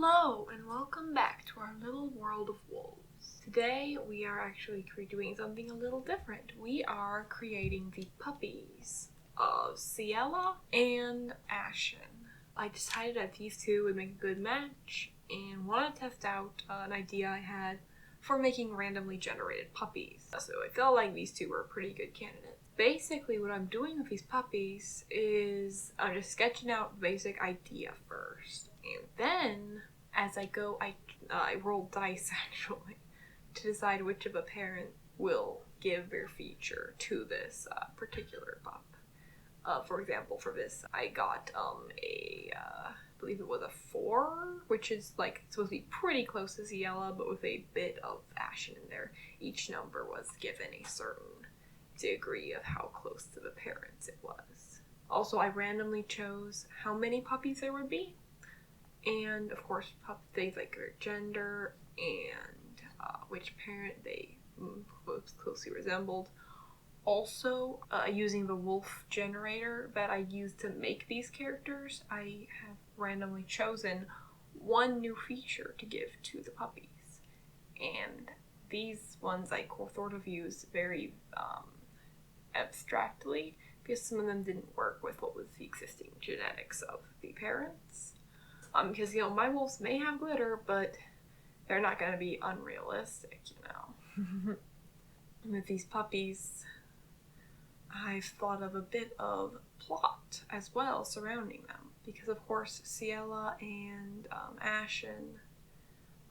Hello and welcome back to our little world of wolves. Today we are actually doing something a little different. We are creating the puppies of Ciella and Ashen. I decided that these two would make a good match and wanted to test out an idea I had for making randomly generated puppies. So I felt like these two were a pretty good candidates. Basically what I'm doing with these puppies is I'm just sketching out the basic idea first. And then, as I go, I roll dice actually to decide which of a parent will give their feature to this particular pup. For example, for this, I got I believe it was a 4, which is like supposed to be pretty close to Ciella, but with a bit of Ashen in there. Each number was given a certain degree of how close to the parents it was. Also, I randomly chose how many puppies there would be. And of course, things like their gender and which parent they most closely resembled. Also, using the wolf generator that I used to make these characters, I have randomly chosen one new feature to give to the puppies. And these ones I sort of used very abstractly because some of them didn't work with what was the existing genetics of the parents. Because, my wolves may have glitter, but they're not going to be unrealistic, With these puppies, I've thought of a bit of plot as well surrounding them. Because, of course, Ciella and Ashen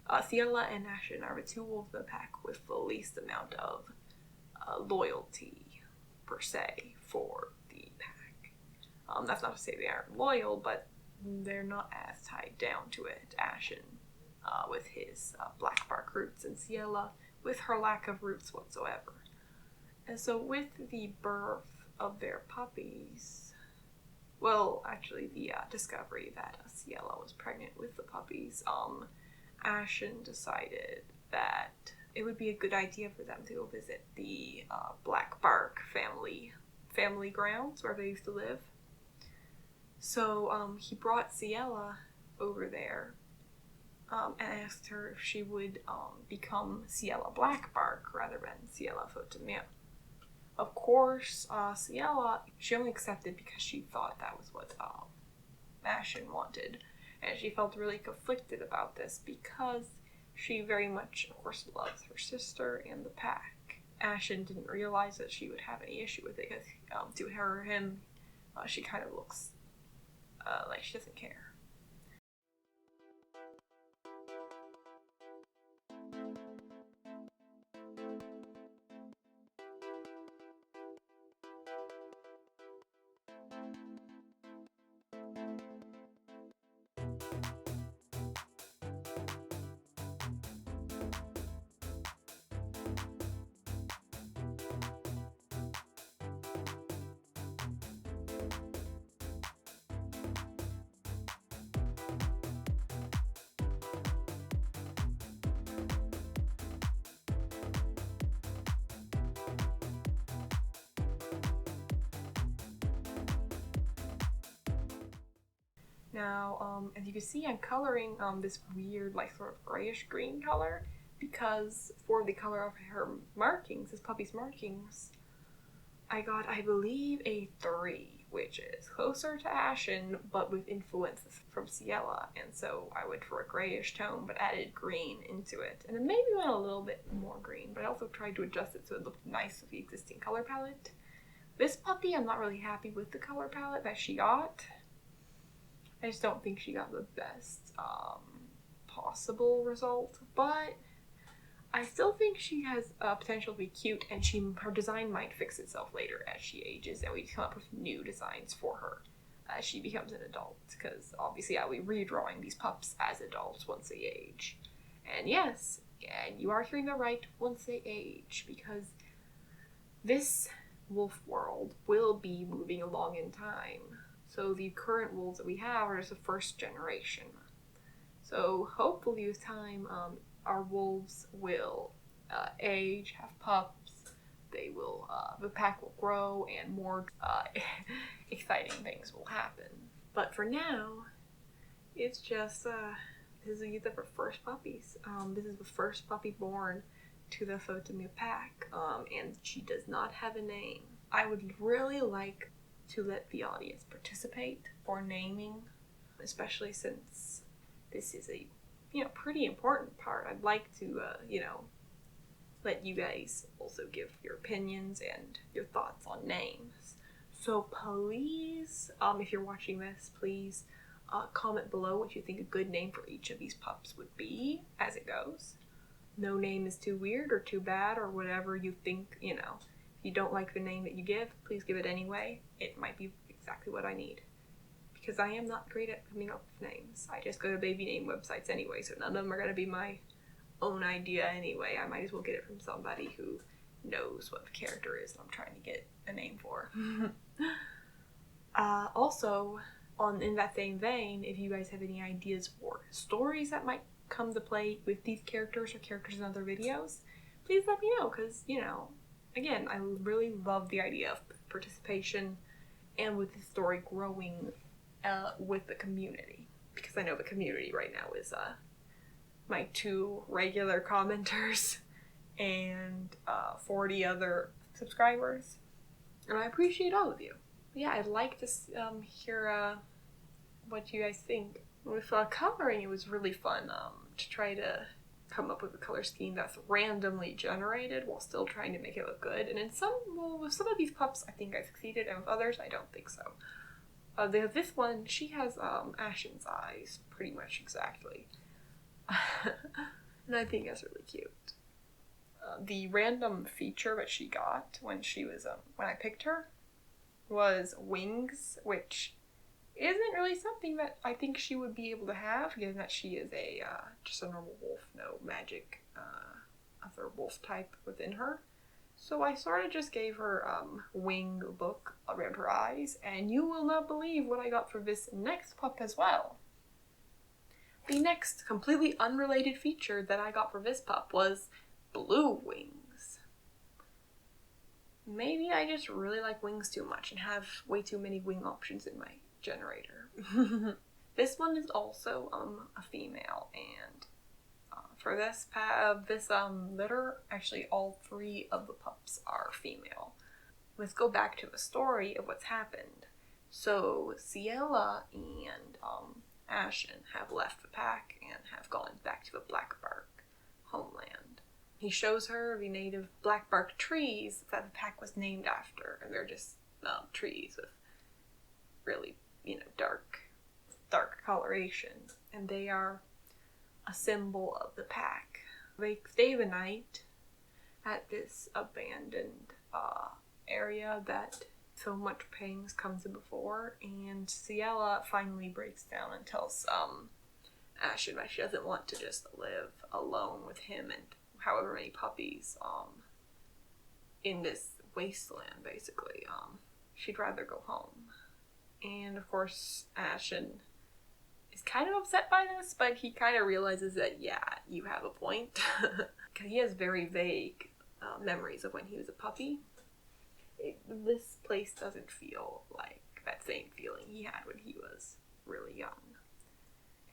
are the two wolves in the pack with the least amount of loyalty, per se, for the pack. That's not to say they aren't loyal, but they're not as tied down to it. Ashen with his black bark roots, and Ciella with her lack of roots whatsoever. And so with the birth of their puppies, well, actually the discovery that Ciella was pregnant with the puppies, Ashen decided that it would be a good idea for them to go visit the black bark family grounds where they used to live. So he brought Ciella over there and asked her if she would become Ciella Blackbark rather than Ciella Fotomia. Of course, Ciella, she only accepted because she thought that was what Ashen wanted. And she felt really conflicted about this because she very much, of course, loves her sister and the pack. Ashen didn't realize that she would have any issue with it because to her or him, she kind of looks like she doesn't care. Now, as you can see, I'm coloring this weird, sort of grayish green color because for the color of her markings, this puppy's markings, I got, I believe, a 3, which is closer to Ashen, but with influences from Ciella, and so I went for a grayish tone, but added green into it, and then maybe went a little bit more green, but I also tried to adjust it so it looked nice with the existing color palette. This puppy, I'm not really happy with the color palette that she got. I just don't think she got the best possible result, but I still think she has potential to be cute, and her design might fix itself later as she ages, and we come up with new designs for her as she becomes an adult, because obviously I'll be redrawing these pups as adults once they age. And yes, and you are hearing that right, once they age, because this wolf world will be moving along in time. So the current wolves that we have are just the first generation. So hopefully with time, our wolves will age, have pups, they will, the pack will grow, and more exciting things will happen. But for now, it's just these are the first puppies. This is the first puppy born to the Photomia pack, and she does not have a name. I would really like to let the audience participate for naming, especially since this is a, pretty important part. I'd like to, let you guys also give your opinions and your thoughts on names. So please, if you're watching this, please comment below what you think a good name for each of these pups would be as it goes. No name is too weird or too bad or whatever you think, If you don't like the name that you give, please give it anyway. It might be exactly what I need. Because I am not great at coming up with names. I just go to baby name websites anyway, so none of them are going to be my own idea anyway. I might as well get it from somebody who knows what the character is that I'm trying to get a name for. Also, in that same vein, if you guys have any ideas for stories that might come to play with these characters or characters in other videos, please let me know, because, again, I really love the idea of participation and with the story growing with the community, because I know the community right now is my 2 regular commenters and 40 other subscribers, and I appreciate all of you. Yeah, I'd like to hear what you guys think. With coloring, it was really fun to try to come up with a color scheme that's randomly generated while still trying to make it look good. And with some of these pups, I think I succeeded, and with others, I don't think so. This one, she has Ashen's eyes pretty much exactly. And I think that's really cute. The random feature that she got when I picked her was wings, which isn't really something that I think she would be able to have, given that she is just a normal wolf, no magic other wolf type within her. So I sort of just gave her wing look around her eyes, and you will not believe what I got for this next pup as well. The next completely unrelated feature that I got for this pup was blue wings. Maybe I just really like wings too much and have way too many wing options in my generator. This one is also a female, and for this litter, actually all 3 of the pups are female. Let's go back to the story of what's happened. So Ciella and Ashen have left the pack and have gone back to the blackbark homeland. He shows her the native blackbark trees that the pack was named after, and they're just trees with really, dark coloration, and they are a symbol of the pack. They stay the night at this abandoned area that so much pain has come to before, and Ciella finally breaks down and tells Ashen that she doesn't want to just live alone with him and however many puppies in this wasteland, basically. She'd rather go home. And of course, Ashen is kind of upset by this, but he kind of realizes that, yeah, you have a point. Because he has very vague memories of when he was a puppy. This place doesn't feel like that same feeling he had when he was really young.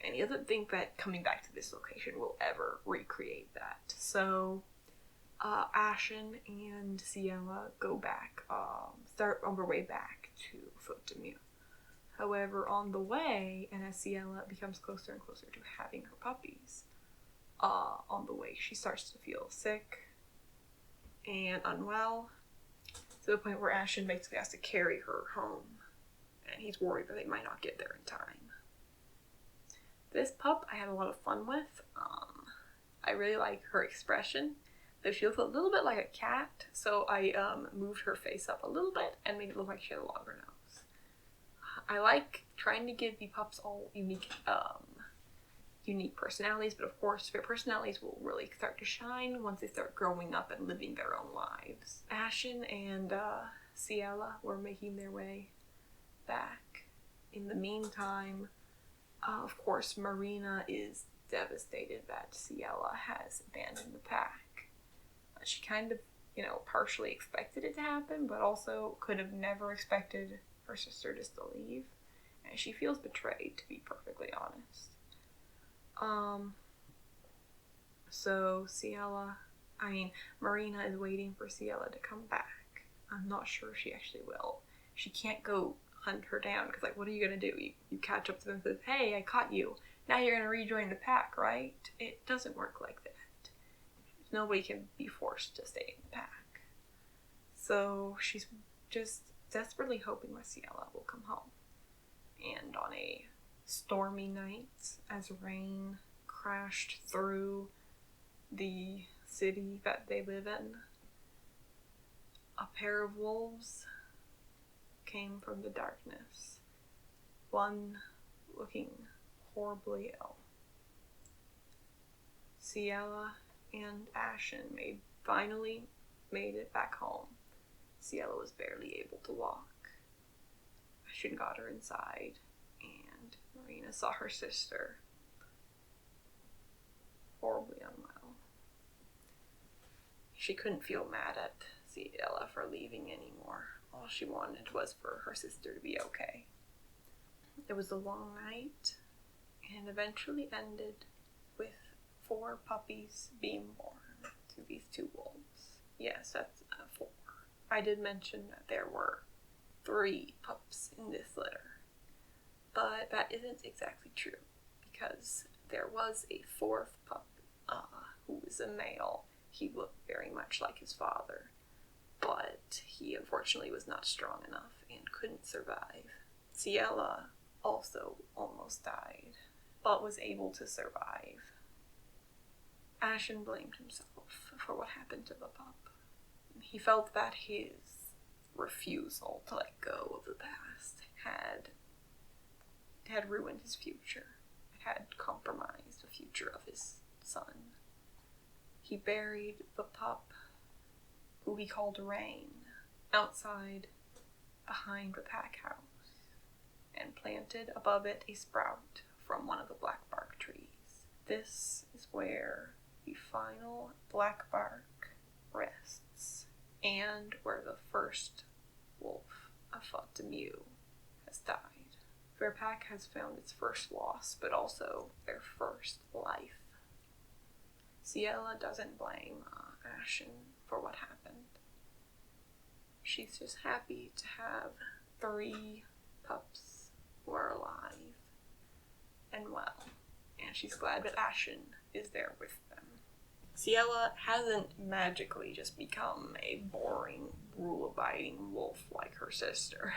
And he doesn't think that coming back to this location will ever recreate that. So Ashen and Ciella go back, start on their way back to Photomia. However, on the way, and as Ciella becomes closer and closer to having her puppies, on the way she starts to feel sick and unwell, to the point where Ashen basically has to carry her home, and he's worried that they might not get there in time. This pup I had a lot of fun with. I really like her expression, though she looks a little bit like a cat, so I moved her face up a little bit and made it look like she had a longer nose. I like trying to give the pups all unique personalities, but of course their personalities will really start to shine once they start growing up and living their own lives. Ashen and Ciella were making their way back. In the meantime, of course, Marina is devastated that Ciella has abandoned the pack. She kind of, partially expected it to happen, but also could have never expected her sister just to leave. And she feels betrayed, to be perfectly honest. So Marina is waiting for Ciella to come back. I'm not sure she actually will. She can't go hunt her down, because, like, what are you gonna do? You catch up to them and say, hey, I caught you. Now you're gonna rejoin the pack, right? It doesn't work like that. Nobody can be forced to stay in the pack. So she's just desperately hoping that Ciella will come home. And on a stormy night, as rain crashed through the city that they live in, a pair of wolves came from the darkness, one looking horribly ill. Ciella and Ashen finally made it back home. Ciella was barely able to walk. Ashen got her inside, and Marina saw her sister horribly unwell. She couldn't feel mad at Ciella for leaving anymore. All she wanted was for her sister to be okay. It was a long night, and eventually ended with 4 puppies being born to these 2 wolves. Yes, that's 4. I did mention that there were 3 pups in this litter, but that isn't exactly true, because there was a 4th pup who was a male. He looked very much like his father, but he unfortunately was not strong enough and couldn't survive. Ciella also almost died, but was able to survive. Ashen blamed himself for what happened to the pup. He felt that his refusal to let go of the past had ruined his future. It had compromised the future of his son. He buried the pup, who he called Rain, outside behind the pack house, and planted above it a sprout from one of the black bark trees. This is where the final black bark rests, and where the first wolf of Fatemue has died. Their pack has found its first loss, but also their first life. Ciella doesn't blame Ashen for what happened. She's just happy to have 3 pups who are alive and well, and she's glad that Ashen is there with them. Ciella hasn't magically just become a boring, rule-abiding wolf like her sister.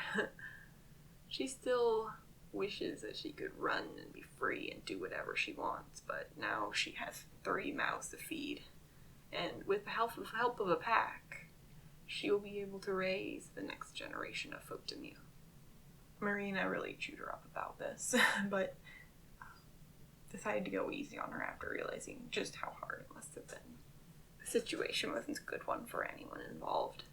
She still wishes that she could run and be free and do whatever she wants, but now she has 3 mouths to feed, and with the help of a pack, she will be able to raise the next generation of Fatemue. Marina really chewed her up about this, but decided to go easy on her after realizing just how hard it must have been. The situation wasn't a good one for anyone involved.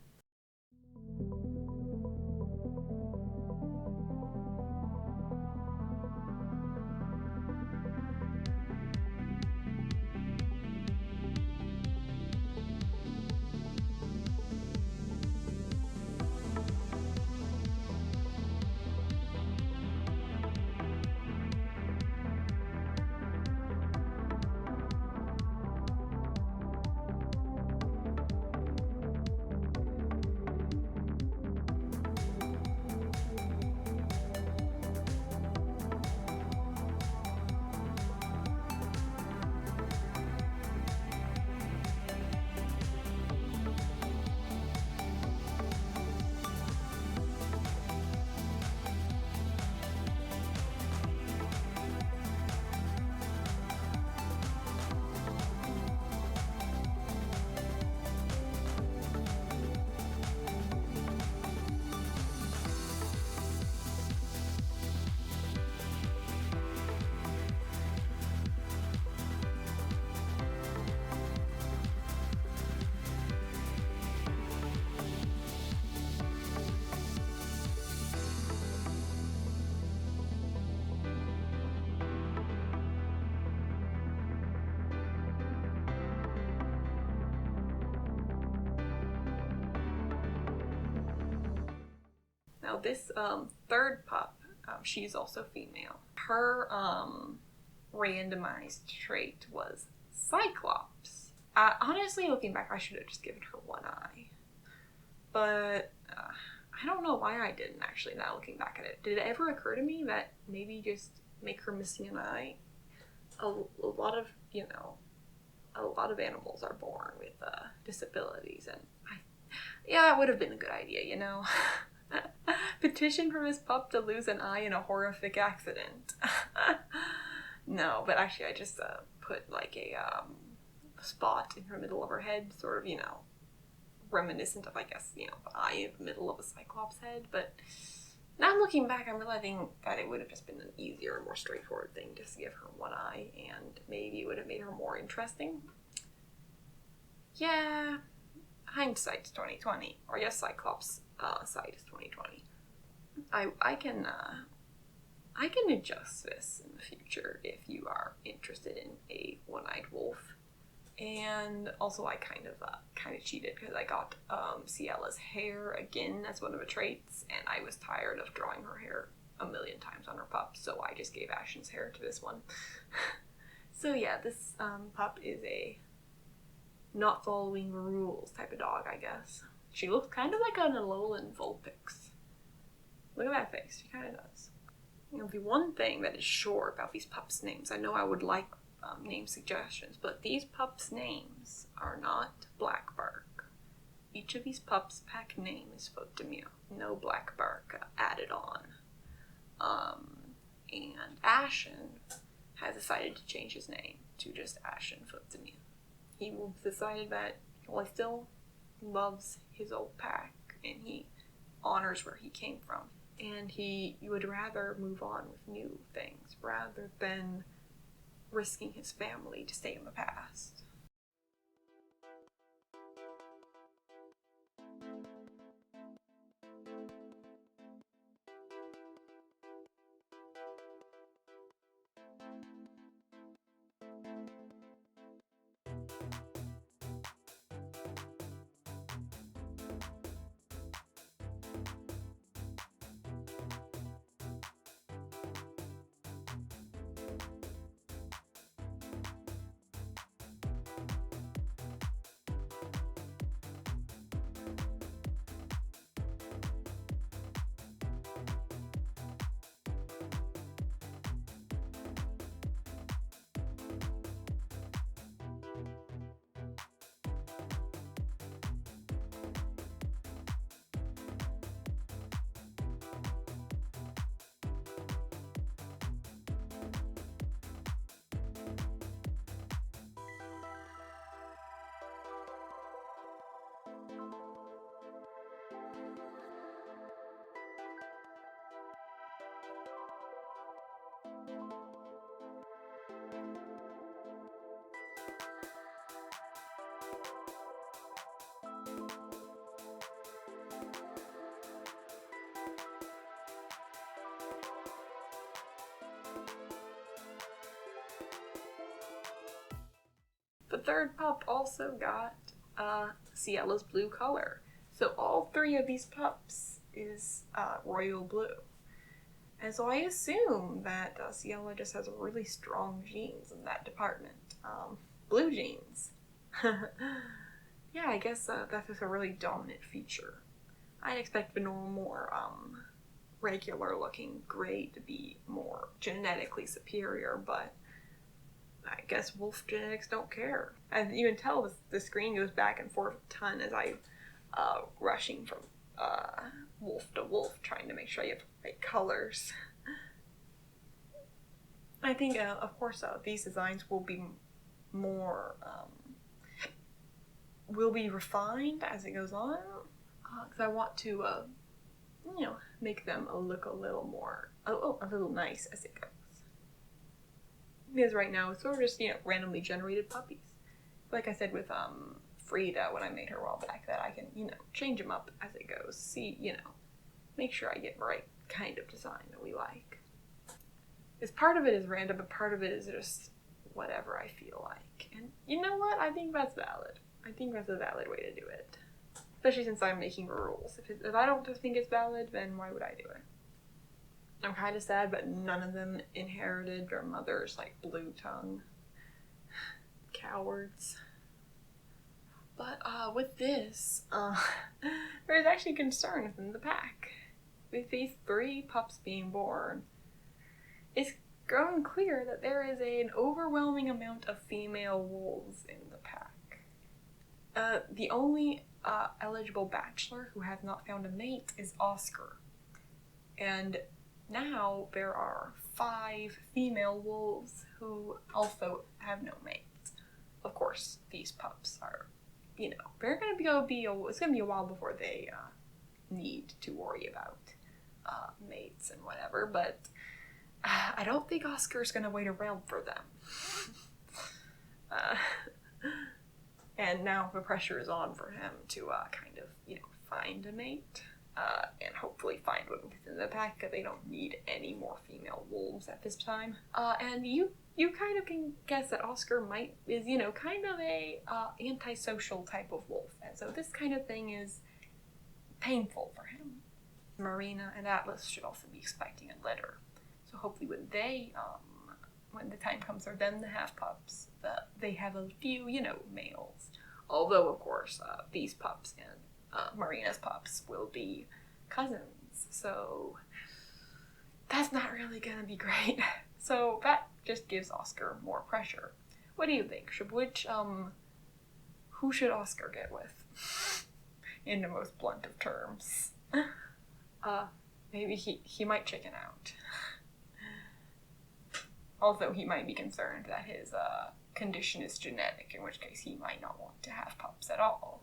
Now this 3rd pup, she's also female. Her randomized trait was Cyclops. Honestly, looking back, I should have just given her one eye. But I don't know why I didn't, actually, now looking back at it. Did it ever occur to me that maybe just make her missing an eye? A lot of, you know, a lot of animals are born with disabilities, and yeah, that would have been a good idea, you know? Petition for Miss Pup to lose an eye in a horrific accident. No, but actually I just put like a spot in her middle of her head, sort of, you know, reminiscent of, I guess, you know, the eye in the middle of a Cyclops head. But now looking back, I'm realizing that it would have just been an easier and more straightforward thing just to give her one eye, and maybe it would have made her more interesting. Yeah, hindsight's 2020, or yes, Cyclops' sight is 2020. I can adjust this in the future if you are interested in a one-eyed wolf. And also, I kind of cheated because I got Ciella's hair again as one of the traits, and I was tired of drawing her hair a million times on her pup, so I just gave Ashen's hair to this one. So yeah, this pup is a not following the rules type of dog, I guess. She looks kind of like an Alolan Vulpix. Look at that face, she kind of does. You know, the one thing that is sure about these pups' names, I know I would like name suggestions, but these pups' names are not black bark. Each of these pups' pack name is faute de mieux. No black bark added on. And Ashen has decided to change his name to just Ashen faute de mieux. He decided that, well, he still loves his old pack and he honors where he came from. And he would rather move on with new things rather than risking his family to stay in the past. The third pup also got Ciella's blue color. So all three of these pups is royal blue. And so I assume that Ciella just has really strong genes in that department. Blue genes. Yeah, I guess that's just a really dominant feature. I'd expect the normal, more regular looking gray to be more genetically superior, but I guess wolf genetics don't care. As you can tell, the screen goes back and forth a ton as I'm rushing from wolf to wolf, trying to make sure I have the right colors. I think, of course, these designs will be more, will be refined as it goes on, because I want to, you know, make them look a little more, a little nice as it goes. Because right now it's sort of just, you know, randomly generated puppies. Like I said with Frida when I made her a while back, that I can, you know, change them up as it goes. See, you know, make sure I get the right kind of design that we like. Because part of it is random, but part of it is just whatever I feel like. And you know what? I think that's valid. I think that's a valid way to do it. Especially since I'm making the rules. If I don't think it's valid, then why would I do it? I'm kind of sad, but none of them inherited their mother's, like, blue tongue. Cowards. But, with this, there's actually concern within the pack. With these 3 pups being born, it's grown clear that there is an overwhelming amount of female wolves in the pack. The only eligible bachelor who has not found a mate is Oscar. And now there are 5 female wolves who also have no mates. Of course, these pups are, you know, they're gonna it's gonna be a while before they need to worry about mates and whatever, but I don't think Oscar's gonna wait around for them. And now the pressure is on for him to kind of, you know, find a mate and hopefully find one within the pack, because they don't need any more female wolves at this time. And you kind of can guess that Oscar is, you know, kind of a antisocial type of wolf, and so this kind of thing is painful for him. Marina and Atlas should also be expecting a litter, so hopefully when the time comes for them to have pups, they have a few, you know, males. Although, of course, these pups and Marina's pups will be cousins, so that's not really gonna be great. So that just gives Oscar more pressure. What do you think? Who should Oscar get with? In the most blunt of terms. Maybe he might chicken out. Although he might be concerned that his condition is genetic, in which case he might not want to have pups at all.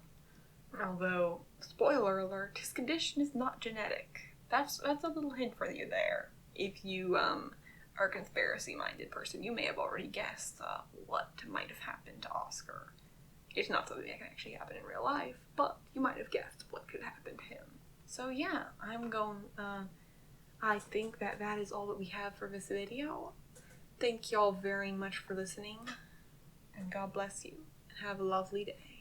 Although, spoiler alert, his condition is not genetic. That's a little hint for you there. If you are a conspiracy-minded person, you may have already guessed what might have happened to Oscar. It's not something that can actually happen in real life, but you might have guessed what could happen to him. So yeah, I think that is all that we have for this video. Thank y'all very much for listening, and God bless you, and have a lovely day.